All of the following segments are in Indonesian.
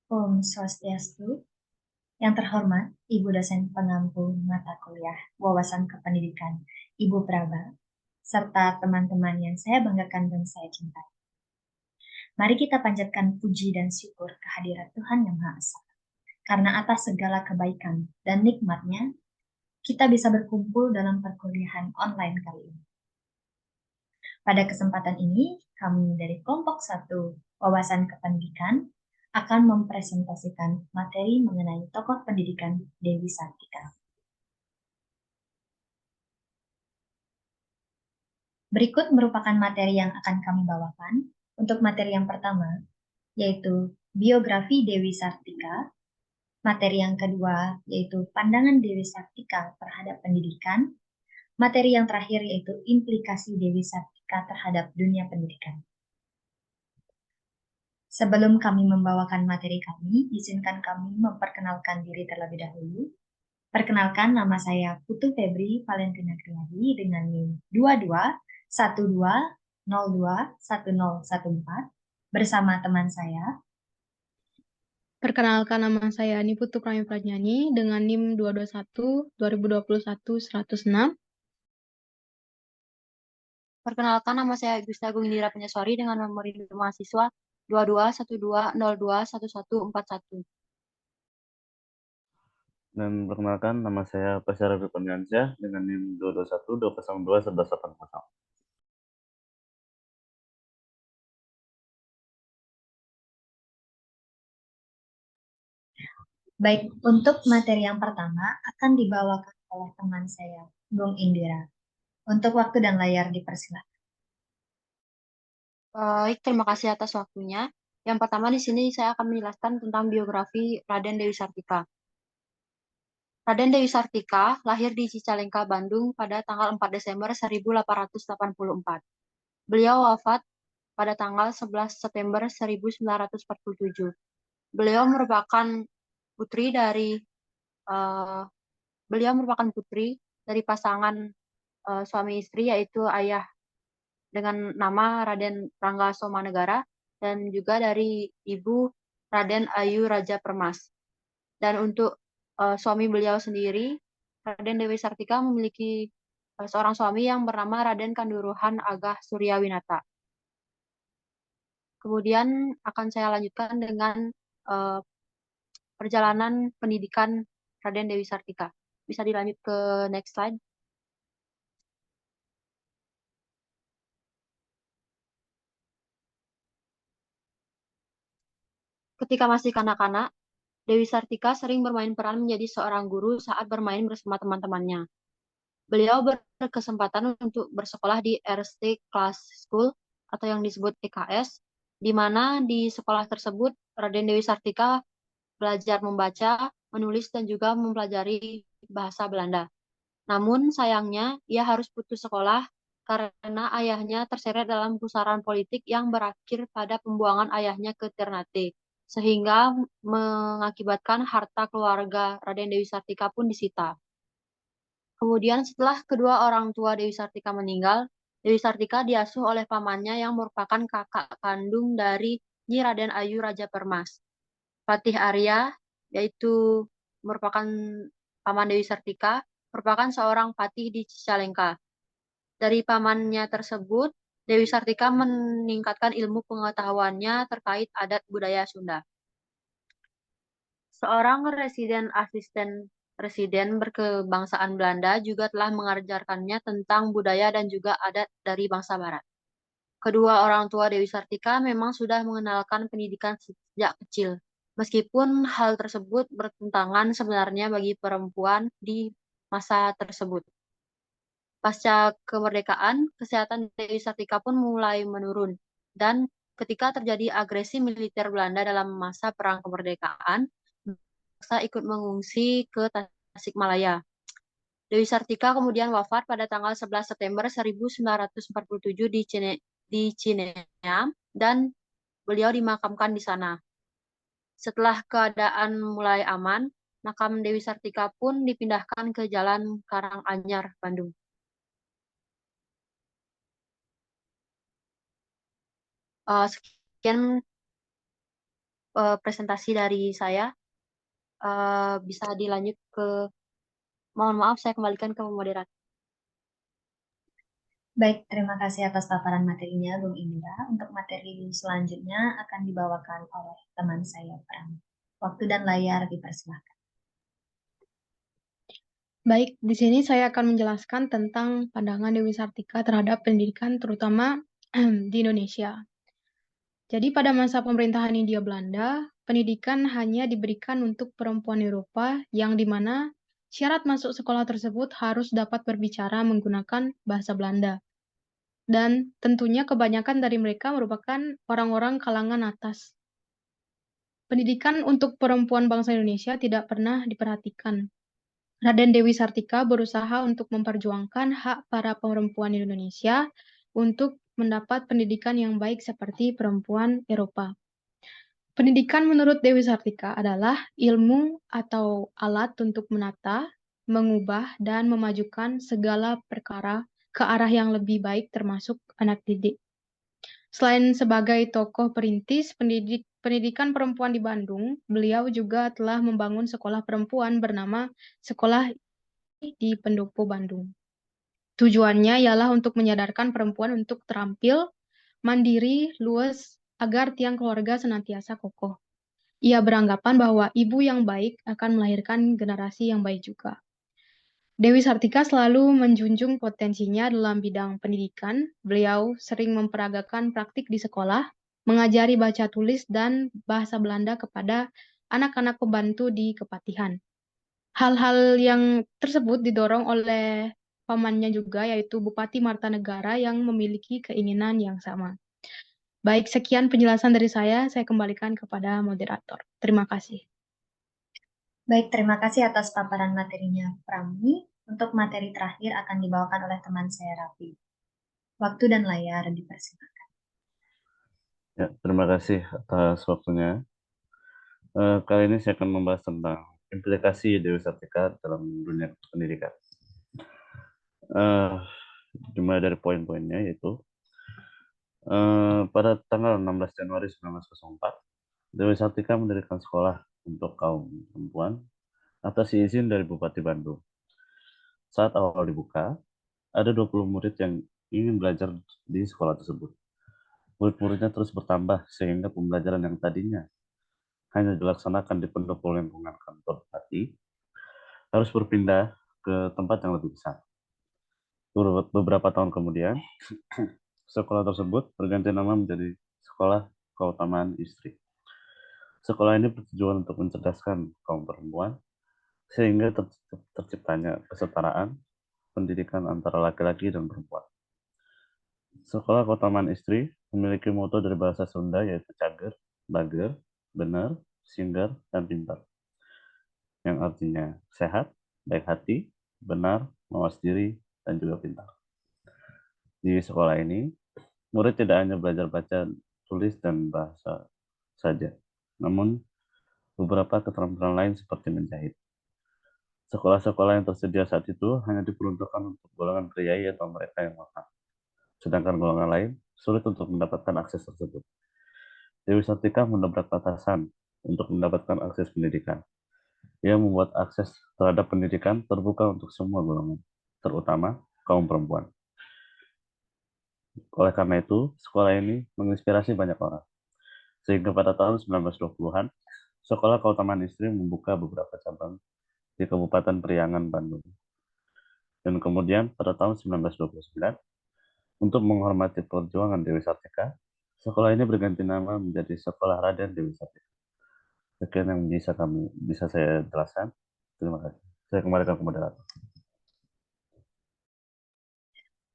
Om Swastiastu, yang terhormat Ibu dosen pengampu mata kuliah wawasan kependidikan, Ibu Praba, serta teman-teman yang saya banggakan dan saya cintai. Mari kita panjatkan puji dan syukur kehadirat Tuhan Yang Maha Esa. Karena atas segala kebaikan dan nikmatnya, kita bisa berkumpul dalam perkuliahan online kali ini. Pada kesempatan ini, kami dari kelompok 1 Wawasan Kependidikan akan mempresentasikan materi mengenai tokoh pendidikan Dewi Sartika. Berikut merupakan materi yang akan kami bawakan. Untuk materi yang pertama, yaitu biografi Dewi Sartika. Materi yang kedua, yaitu pandangan Dewi Sartika terhadap pendidikan. Materi yang terakhir, yaitu implikasi Dewi Sartika terhadap dunia pendidikan. Sebelum kami membawakan materi kami, izinkan kami memperkenalkan diri terlebih dahulu. Perkenalkan, nama saya Putu Febri Valentina Griadi dengan NIM 2212021014 bersama teman saya. Perkenalkan, nama saya Niputu Prami Prajnani dengan NIM 221-2021-106. Perkenalkan, nama saya Gusta Agung Indira Penyaswari dengan nomor induk mahasiswa 2212021141. Dan perkenalkan, nama saya Pasya Rafi Kurniansyah dengan NIM 22120021180. Baik, untuk materi yang pertama akan dibawakan oleh teman saya, Bung Indira. Untuk waktu dan layar dipersilakan. Baik, terima kasih atas waktunya. Yang pertama di sini saya akan menjelaskan tentang biografi Raden Dewi Sartika. Raden Dewi Sartika lahir di Cicalengka, Bandung pada tanggal 4 Desember 1884. Beliau wafat pada tanggal 11 September 1947. Beliau merupakan putri dari pasangan suami istri, yaitu ayah dengan nama Raden Rangga Somanegara dan juga dari ibu Raden Ayu Raja Permas. Dan untuk suami beliau sendiri, Raden Dewi Sartika memiliki seorang suami yang bernama Raden Kanduruhan Agah Suryawinata. Kemudian akan saya lanjutkan dengan perjalanan pendidikan Raden Dewi Sartika. Bisa dilanjut ke next slide. Ketika masih kanak-kanak, Dewi Sartika sering bermain peran menjadi seorang guru saat bermain bersama teman-temannya. Beliau berkesempatan untuk bersekolah di RST Class School atau yang disebut EKS, di mana di sekolah tersebut Raden Dewi Sartika belajar membaca, menulis, dan juga mempelajari bahasa Belanda. Namun sayangnya ia harus putus sekolah karena ayahnya terseret dalam pusaran politik yang berakhir pada pembuangan ayahnya ke Ternate, sehingga mengakibatkan harta keluarga Raden Dewi Sartika pun disita. Kemudian setelah kedua orang tua Dewi Sartika meninggal, Dewi Sartika diasuh oleh pamannya yang merupakan kakak kandung dari Nyi Raden Ayu Raja Permas. Patih Arya, yaitu merupakan paman Dewi Sartika, merupakan seorang patih di Cicalengka. Dari pamannya tersebut, Dewi Sartika meningkatkan ilmu pengetahuannya terkait adat budaya Sunda. Seorang asisten residen berkebangsaan Belanda juga telah mengajarkannya tentang budaya dan juga adat dari bangsa Barat. Kedua orang tua Dewi Sartika memang sudah mengenalkan pendidikan sejak kecil, meskipun hal tersebut bertentangan sebenarnya bagi perempuan di masa tersebut. Pasca kemerdekaan, kesehatan Dewi Sartika pun mulai menurun, dan ketika terjadi agresi militer Belanda dalam masa Perang Kemerdekaan, terpaksa ikut mengungsi ke Tasikmalaya. Dewi Sartika kemudian wafat pada tanggal 11 September 1947 di Cineam dan beliau dimakamkan di sana. Setelah keadaan mulai aman, makam Dewi Sartika pun dipindahkan ke Jalan Karanganyar, Bandung. Sekian presentasi dari saya. Bisa dilanjut mohon maaf, saya kembalikan ke moderator. Baik, terima kasih atas paparan materinya, Bung Indra. Untuk materi selanjutnya akan dibawakan oleh teman saya, Pram. Waktu dan layar dipersilakan. Baik, di sini saya akan menjelaskan tentang pandangan Dewi Sartika terhadap pendidikan, terutama di Indonesia. Jadi pada masa pemerintahan Hindia Belanda, pendidikan hanya diberikan untuk perempuan Eropa yang dimana syarat masuk sekolah tersebut harus dapat berbicara menggunakan bahasa Belanda. Dan tentunya kebanyakan dari mereka merupakan orang-orang kalangan atas. Pendidikan untuk perempuan bangsa Indonesia tidak pernah diperhatikan. Raden Dewi Sartika berusaha untuk memperjuangkan hak para perempuan Indonesia untuk mendapat pendidikan yang baik seperti perempuan Eropa. Pendidikan menurut Dewi Sartika adalah ilmu atau alat untuk menata, mengubah, dan memajukan segala perkara ke arah yang lebih baik termasuk anak didik. Selain sebagai tokoh perintis pendidikan perempuan di Bandung, beliau juga telah membangun sekolah perempuan bernama Sekolah di Pendopo Bandung. Tujuannya ialah untuk menyadarkan perempuan untuk terampil, mandiri, luas, agar tiang keluarga senantiasa kokoh. Ia beranggapan bahwa ibu yang baik akan melahirkan generasi yang baik juga. Dewi Sartika selalu menjunjung potensinya dalam bidang pendidikan. Beliau sering memperagakan praktik di sekolah, mengajari baca tulis dan bahasa Belanda kepada anak-anak pembantu di Kepatihan. Hal-hal yang tersebut didorong oleh pamannya juga, yaitu Bupati Martanegara yang memiliki keinginan yang sama. Baik, sekian penjelasan dari saya kembalikan kepada moderator. Terima kasih. Baik, terima kasih atas paparan materinya, Prami. Untuk materi terakhir akan dibawakan oleh teman saya, Raffi. Waktu dan layar dipersilakan. Ya, terima kasih atas waktunya. Kali ini saya akan membahas tentang implikasi Dewi Sartika dalam dunia pendidikan. Dimulai dari poin-poinnya, yaitu pada tanggal 16 Januari 1904, Dewi Sartika mendirikan sekolah untuk kaum perempuan atas izin dari Bupati Bandung. Saat awal dibuka, ada 20 murid yang ingin belajar di sekolah tersebut. Murid-muridnya terus bertambah sehingga pembelajaran yang tadinya hanya dilaksanakan di pendopo lingkungan kantor Bupati harus berpindah ke tempat yang lebih besar. Beberapa tahun kemudian, sekolah tersebut berganti nama menjadi Sekolah Keutamaan Istri. Sekolah ini bertujuan untuk mencerdaskan kaum perempuan sehingga terciptanya kesetaraan pendidikan antara laki-laki dan perempuan. Sekolah Keutamaan Istri memiliki moto dari bahasa Sunda yaitu cager, bager, benar, singgar, dan pintar. Yang artinya sehat, baik hati, benar, mawas diri, dan juga pintar. Di sekolah ini, murid tidak hanya belajar baca, tulis, dan bahasa saja, namun beberapa keterampilan lain seperti menjahit. Sekolah-sekolah yang tersedia saat itu hanya diperuntukkan untuk golongan priai atau mereka yang mapan. Sedangkan golongan lain sulit untuk mendapatkan akses tersebut. Dewi Sartika mendobrak batasan untuk mendapatkan akses pendidikan. Ia membuat akses terhadap pendidikan terbuka untuk semua golongan, terutama kaum perempuan. Oleh karena itu, sekolah ini menginspirasi banyak orang. Sehingga pada tahun 1920-an, Sekolah Keutamaan Istri membuka beberapa cabang di Kabupaten Priangan, Bandung. Dan kemudian pada tahun 1929, untuk menghormati perjuangan Dewi Sartika, sekolah ini berganti nama menjadi Sekolah Raden Dewi Sartika. Sekian yang bisa saya jelaskan. Terima kasih. Saya kembalikan ke moderator.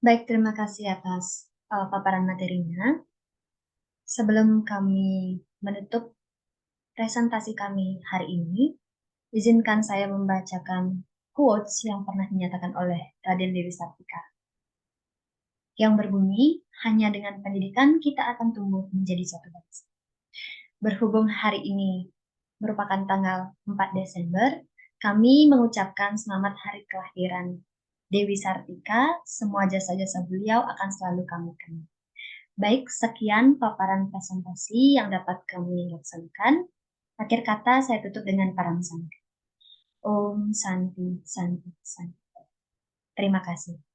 Baik, terima kasih atas paparan materinya. Sebelum kami menutup presentasi kami hari ini, izinkan saya membacakan quotes yang pernah dinyatakan oleh Raden Dewi Sartika. Yang berbunyi, hanya dengan pendidikan kita akan tumbuh menjadi suatu bangsa. Berhubung hari ini merupakan tanggal 4 Desember, kami mengucapkan selamat hari kelahiran Dewi Sartika. Semua jasa-jasa beliau akan selalu kami kenang. Baik, sekian paparan presentasi yang dapat kami laksanakan. Akhir kata saya tutup dengan Param Santi. Om Santi Santi Santi. Terima kasih.